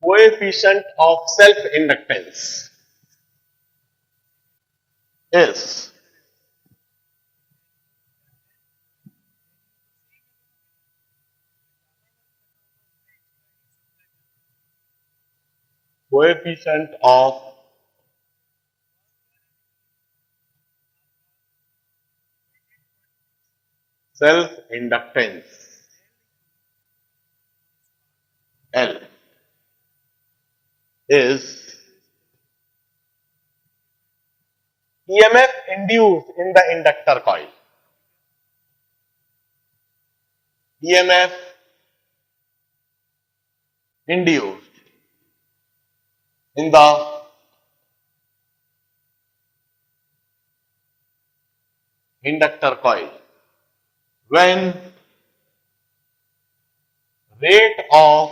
coefficient of self-inductance is coefficient of self-inductance L is EMF induced in the inductor coil. EMF induced in the inductor coil when rate of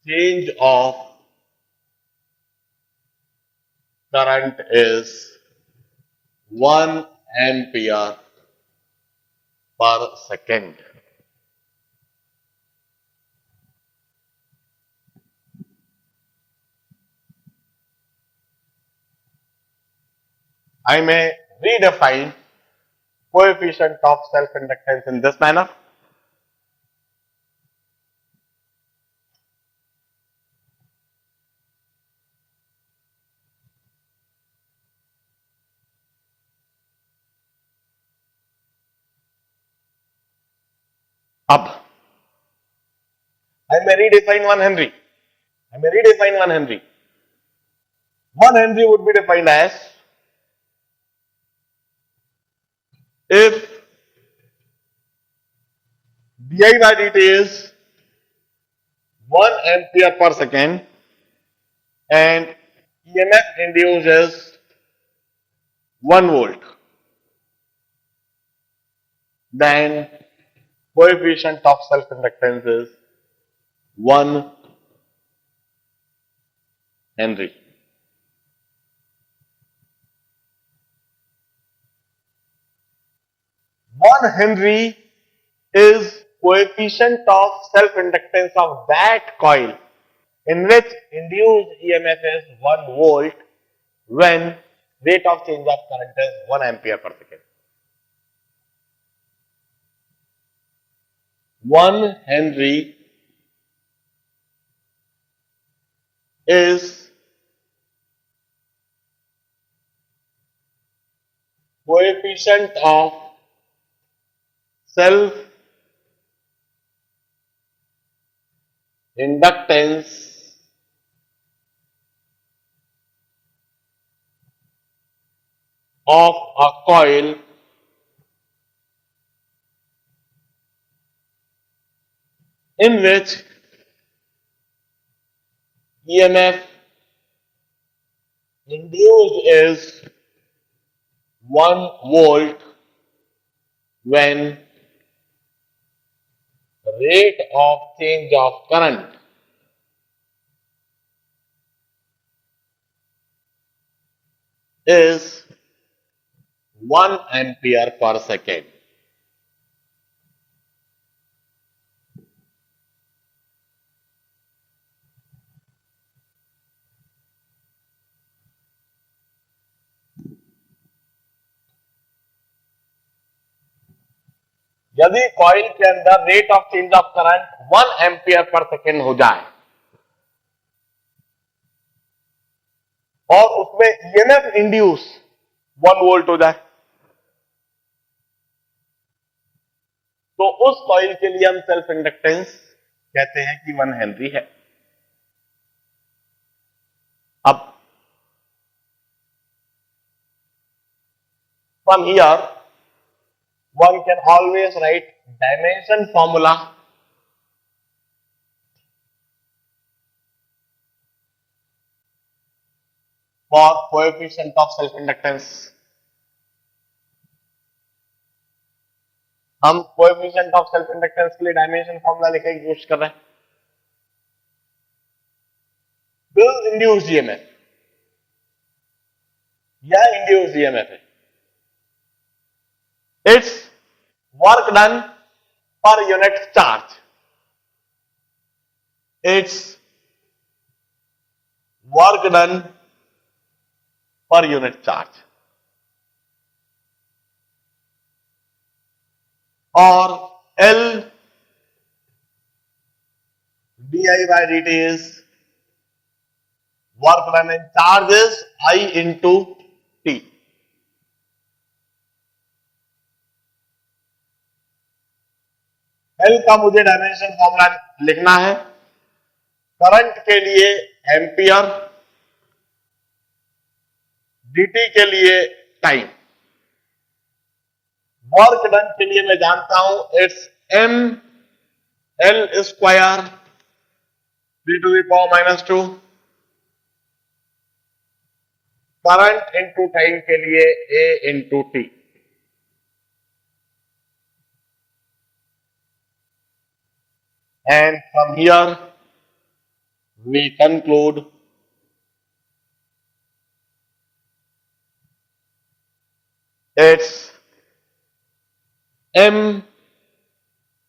change of current is 1 ampere per second. I may redefine coefficient of self-inductance in this manner. Up. I may redefine 1 Henry. 1 Henry would be defined as if di by dt is 1 ampere per second and EMF induced is 1 volt, then coefficient of self-inductance is 1 Henry. One Henry is coefficient of self-inductance of that coil in which induced EMF is 1 volt when rate of change of current is 1 ampere per second. 1 Henry is coefficient of self-inductance of a coil in which EMF induced is 1 volt when rate of change of current is 1 ampere per second. यदि coil के अंदर rate of change of current 1 ampere per second हो जाए और उसमें EMF induce 1 volt हो जाए तो उस कॉइल के लिए हम सेल्फ इंडक्टेंस कहते हैं कि 1 हेनरी है. अब from here one can always write dimension formula for coefficient of self inductance. हम coefficient of self inductance के लिए dimension formula लिखने की कोशिश कर रहे हैं. This is induced EMF. यह induced EMF है. Its work done per unit charge. its work done per unit charge, or L di by dt is work done in charges I into T. L का मुझे dimension formula लिखना है, current के लिए ampere, dt के लिए time. Work done के लिए मैं जानता हूं it's m l square d to the power minus 2, current into time के लिए a into T. And from here we conclude it's m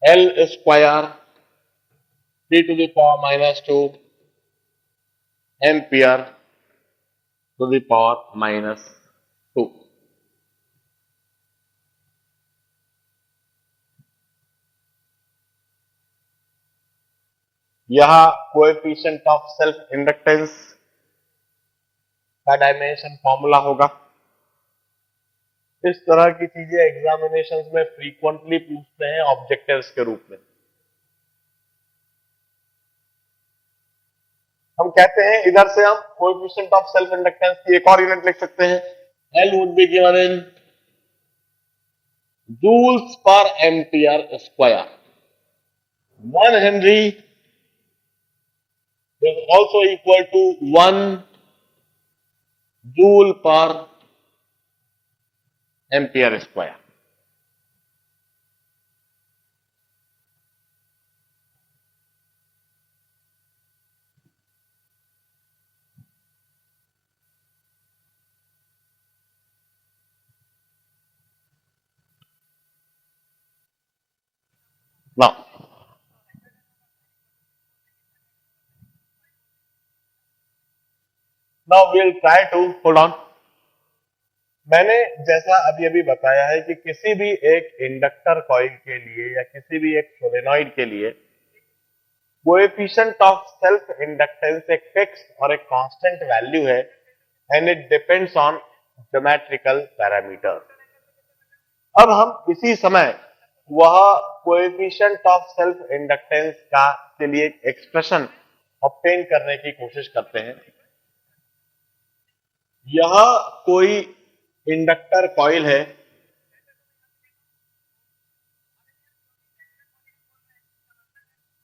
l square d to the power minus 2 ampere to the power minus 2. यह coefficient of self inductance का dimension formula होगा। इस तरह की चीजें examinations में फ्रीक्वेंटली पूछते हैं ऑब्जेक्टिव्स के रूप में। हम कहते हैं इधर से हम कोएफिशिएंट ऑफ सेल्फ इंडक्टेंस की एक और यूनिट लिख सकते हैं, L would be given in joules per ampere square. 1 henry is also equal to 1 joule per ampere square. Now we'll try to hold on. मैंने जैसा अभी अभी बताया है कि किसी भी एक इंडक्टर कॉइल के लिए या किसी भी एक सोलेनॉइड के लिए कोएफिशिएंट ऑफ सेल्फ इंडक्टेंस एक फिक्स और एक कांस्टेंट वैल्यू है and it depends on geometrical parameter. अब हम इसी समय वह कोएफिशिएंट ऑफ सेल्फ इंडक्टेंस का के लिए एक एक्सप्रेशन ऑब्टेन करने की कोशिश करते हैं। यह कोई इंडक्टर कॉइल है,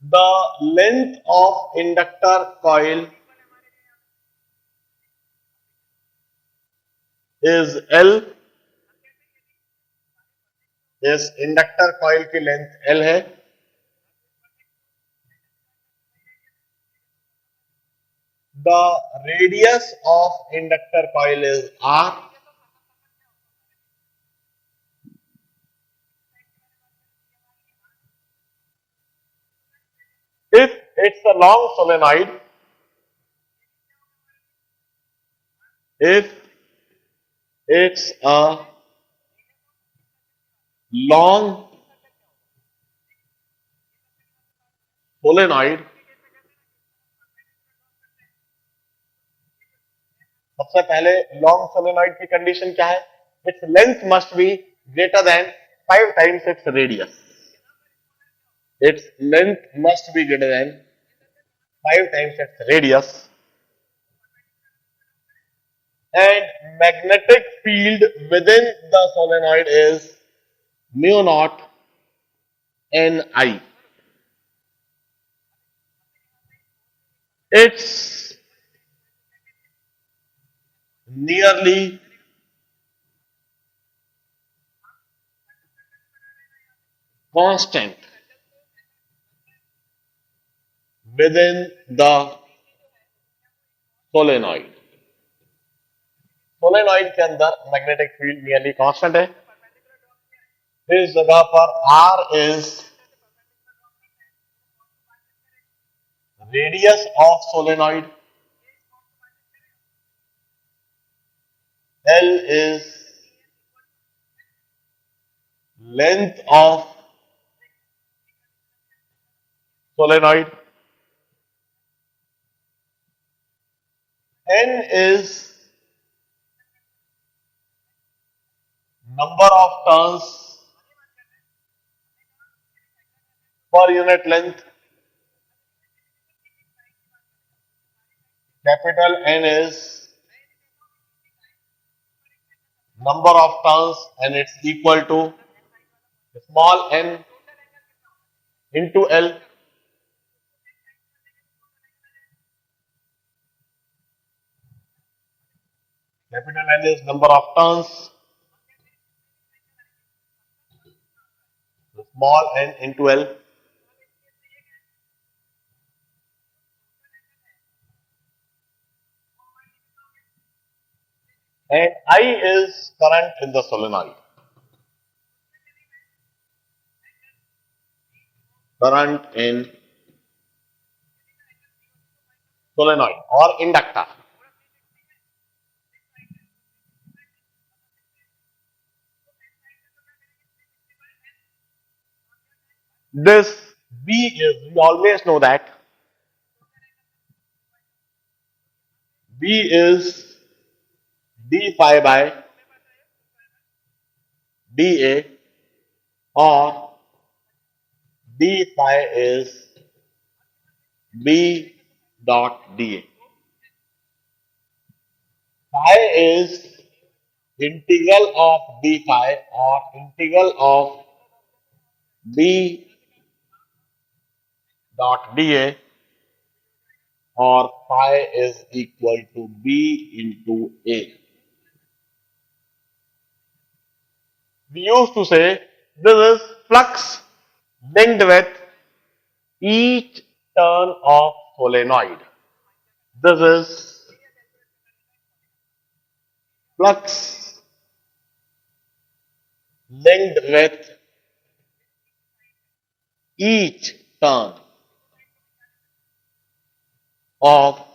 the length of inductor coil is L। इस इंडक्टर कॉइल की लेंथ L है। The radius of inductor coil is R. If it's a long solenoid, if it's a long solenoid, सबसे पहले लॉन्ग सोलेनॉइड की condition क्या है? Its length must be greater than 5 times its radius. Its length must be greater than 5 times its radius and magnetic field with in the solenoid is mu not an I. It's nearly constant within the solenoid। Solenoid के अंदर magnetic field nearly constant है। इस जगह पर R is radius of solenoid. L is length of solenoid. N is number of turns per unit length. Capital N is number of turns and it's equal to small n into L. Capital N is number of turns, small n into L. And I is current in the solenoid. Current in solenoid or inductor. This B is, we always know that B is d phi by dA, or d phi is B dot dA. Phi is integral of d phi or integral of B dot dA, or phi is equal to B into A. We used to say this is flux linked with each turn of solenoid. This is flux linked with each turn of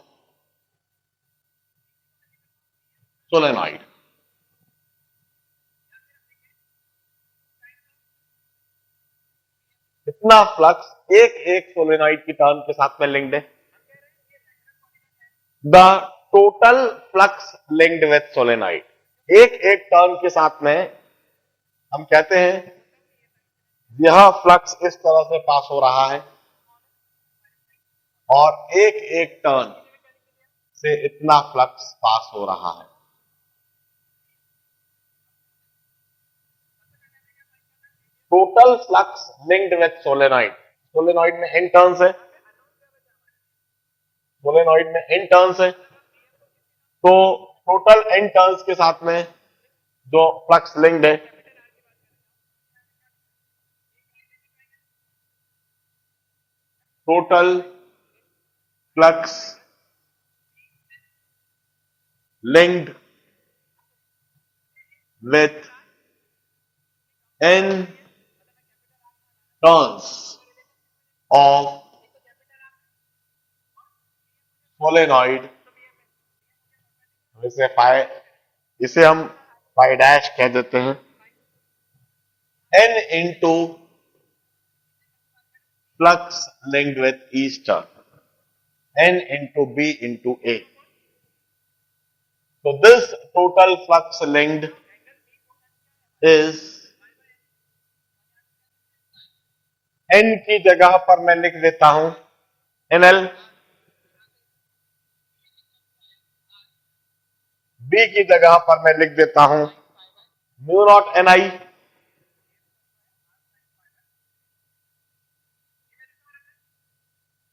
solenoid. इतना flux एक एक solenoid की turn के साथ में linked है. The total flux linked with solenoid, एक एक टर्न के साथ में हम कहते हैं यह फ्लक्स इस तरह से पास हो रहा है और एक एक टर्न से इतना फ्लक्स पास हो रहा है. Total flux linked with solenoid. Solenoid में n टर्न्स है, सोलेनॉइड में n टर्न्स है, तो टोटल n टर्न्स के साथ में जो फ्लक्स लिंक्ड है total flux linked with n turns of solenoid, वैसे phi, इसे हम phi dash कह देते हैं, n into flux linked with each turn, n into B into A. So this total flux linked is, n की जगह पर मैं लिख देता हूं NL, B की जगह पर मैं लिख देता हूं म्यू नॉट NI,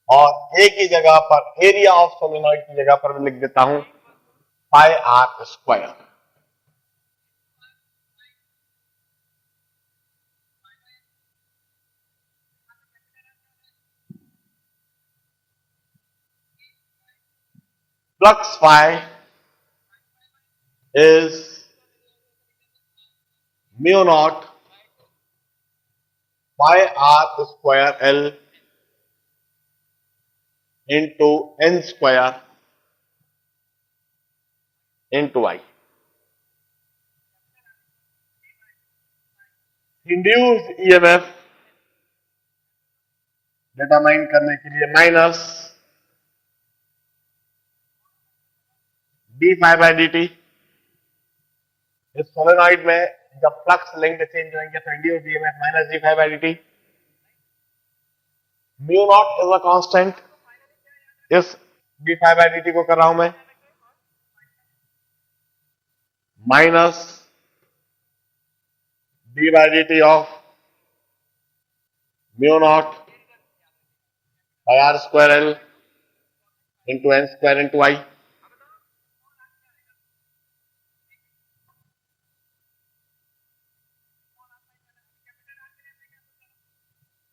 और A की जगह पर एरिया ऑफ सोलेनॉइड की जगह पर मैं लिख देता हूं pi are square. Flux phi is mu naught pi r square L into n square into I. Induced EMF determine करने के लिए minus d phi by d t. इस सोलेनॉइड में जब फ्लक्स लिंक चेंज होंगे तो induced EMF minus d phi by d t. Mu naught is a constant, इस d phi by d t को कर रहा हूं मैं minus d by d t of mu naught by r square L into N square into I.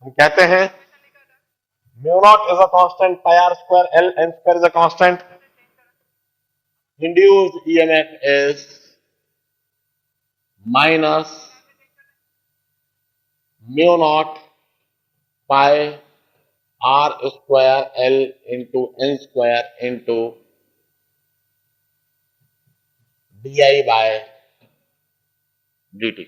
हम कहते हैं mu naught is a constant, pi are square L N square is a constant, induced EMF is minus mu naught pi are square L into N square into D I by D T.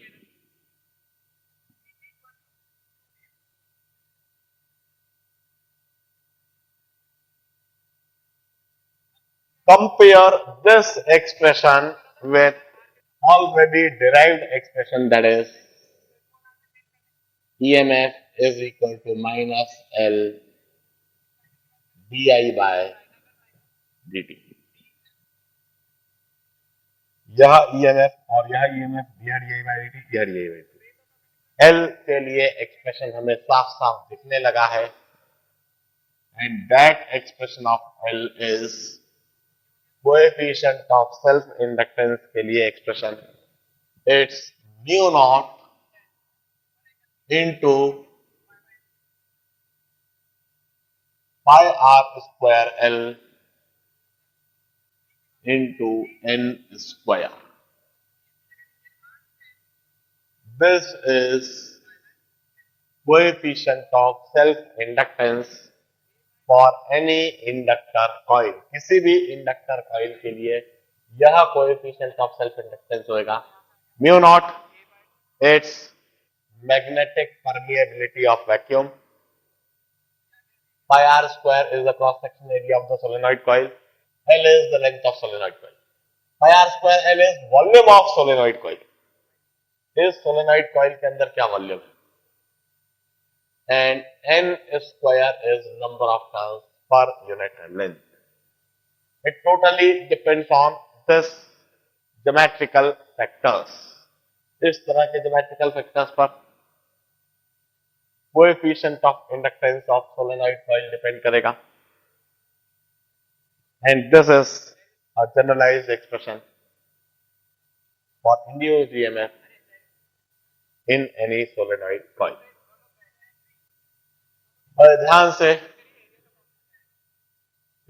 Compare this expression with already derived expression, that is EMF is equal to minus L di by dt। यह EMF और यह EMF di by dt, di by dt। L के लिए expression हमें साफ साफ दिखने लगा है, and that expression of L is coefficient of self inductance के लिए expression, it's mu naught into pi r square L into n square. This is coefficient of self inductance for any inductor coil। किसी भी inductor coil के लिए यह coefficient of self inductance होगा mu naught, it's magnetic permeability of vacuum, pi are square is the cross section area of the solenoid coil, L is the length of solenoid coil, pi are square L is volume of solenoid coil. इस solenoid coil के अंदर क्या volume है, and n square is number of turns per unit length. It totally depends on this geometrical factors। इस तरह के geometrical factors पर coefficient of inductance of solenoid coil depend करेगा, and this is a generalized expression for induced EMF in any solenoid coil। और ध्यान से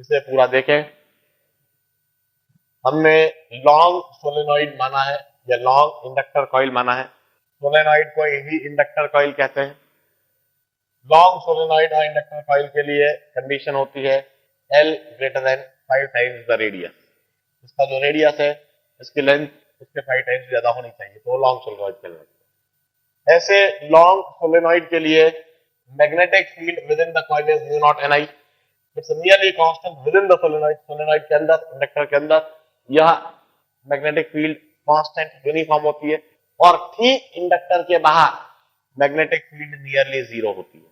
इसे पूरा देखें। हमने लॉन्ग सोलेनॉइड माना है या लॉन्ग इंडक्टर कॉइल माना है। सोलेनॉइड को यही इंडक्टर कॉइल कहते हैं। लॉन्ग सोलेनॉइड और इंडक्टर कॉइल के लिए कंडीशन होती है L greater than 5 times the radius. इसका जो रेडियस है इसकी लेंथ उसके 5 टाइम्स ज्यादा होनी चाहिए तो लॉन्ग सोलेनॉइड कहलाता है। ऐसे लॉन्ग सोलेनॉइड के लिए magnetic field within the coil is mu naught ni। It's nearly constant within the solenoid। solenoid के अंदर, इंडक्टर के अंदर यह मैग्नेटिक फील्ड कांस्टेंट यूनिफॉर्म होती है, और ठीक इंडक्टर के बाहर मैग्नेटिक फील्ड नियरली जीरो होती है,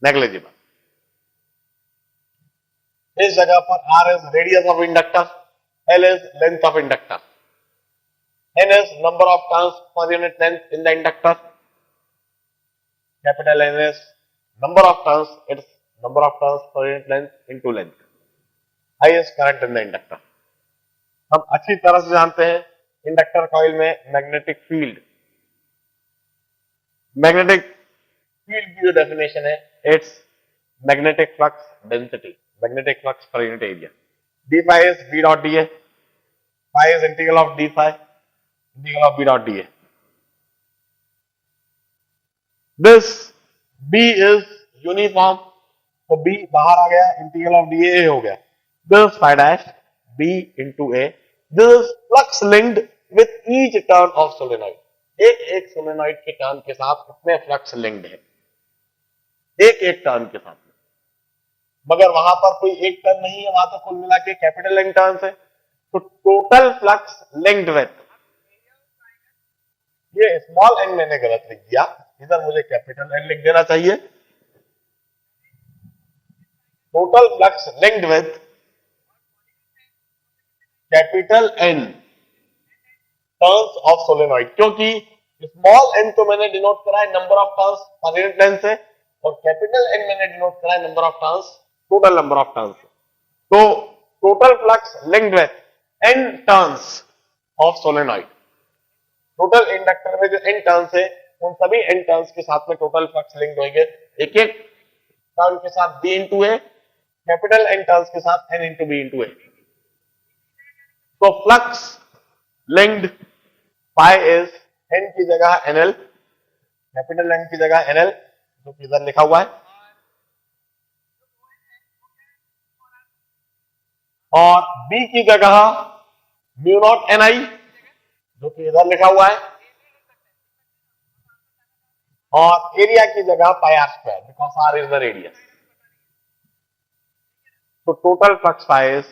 नेग्लिजिबल। इस जगह पर R is radius of inductor, L is length of inductor, N is number of turns per unit length in the inductor, capital N is number of turns, it's number of turns per unit length into length, I is current in the inductor। हम अच्छी तरह से जानते हैं inductor coil में magnetic field की जो definition है it's magnetic flux density, magnetic flux per unit area. D phi is B dot D A, phi is integral of D phi integral of B dot D A. This B is uniform तो b बाहर आ गया, integral of dA a हो गया, this is phi dash b into a, this is flux linked with each turn of solenoid, एक एक solenoid के turn के साथ कितने फ्लक्स लिंक्ड है, एक एक टर्न के साथ, मगर वहां पर कोई एक टर्न नहीं है, वहां तो कुल मिला के कैपिटल एन टर्न्स है, तो टोटल फ्लक्स लिंक्ड विथ, ये स्मॉल एन मैंने गलत लिख दिया, इधर मुझे कैपिटल एन लिख देना चाहिए, total flux linked with capital N turns of solenoid, क्योंकि स्मॉल एन तो मैंने डिनोट करा है number of turns per unit length से, और कैपिटल एन मैंने डिनोट करा है number of turns, total number of turns. तो total flux linked with N turns of solenoid, total inductor में जो एन टर्न्स है उन सभी एन टर्न्स के साथ में टोटल फ्लक्स लिंक्ड होंगे, एक एक टर्न के साथ बी इंटू ए, कैपिटल एन टर्न्स के साथ एन इंटू बी इंटू ए। तो flux linked pi is an की जगह एनएल, कैपिटल एन की जगह एनएल जो कि इधर लिखा हुआ है, और बी की जगह म्यू नॉट एन आई जो कि इधर लिखा हुआ है, और एरिया की जगह pi are square because r is the radius. तो total flux phi is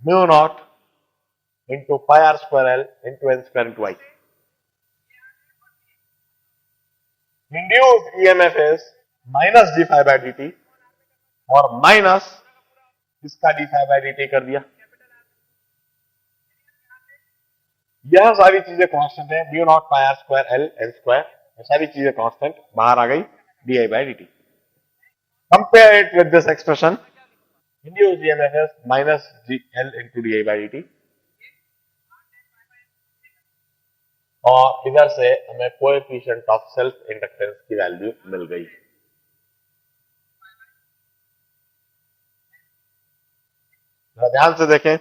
mu naught into pi are square L into N square into I. Induced EMF is minus d phi by d t, और माइनस इसका d phi by d t कर दिया। यह सारी चीजें constant है, mu naught pi are square L N square, ये सारी चीजें कांस्टेंट बाहर आ गई, d I by d T. Compare it with this expression, induced EMF is minus G L into D I by d t, और इधर से हमें कोएफिशिएंट ऑफ सेल्फ इंडक्टेंस की वैल्यू मिल गई। ध्यान से देखें,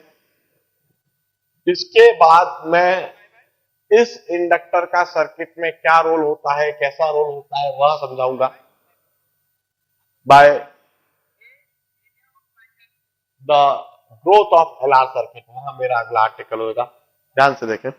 इसके बाद मैं इस इंडक्टर का सर्किट में क्या रोल होता है, कैसा रोल होता है वह समझाऊंगा by the growth of LR circuit, वहां मेरा अगला आर्टिकल होगा। ध्यान से देखें।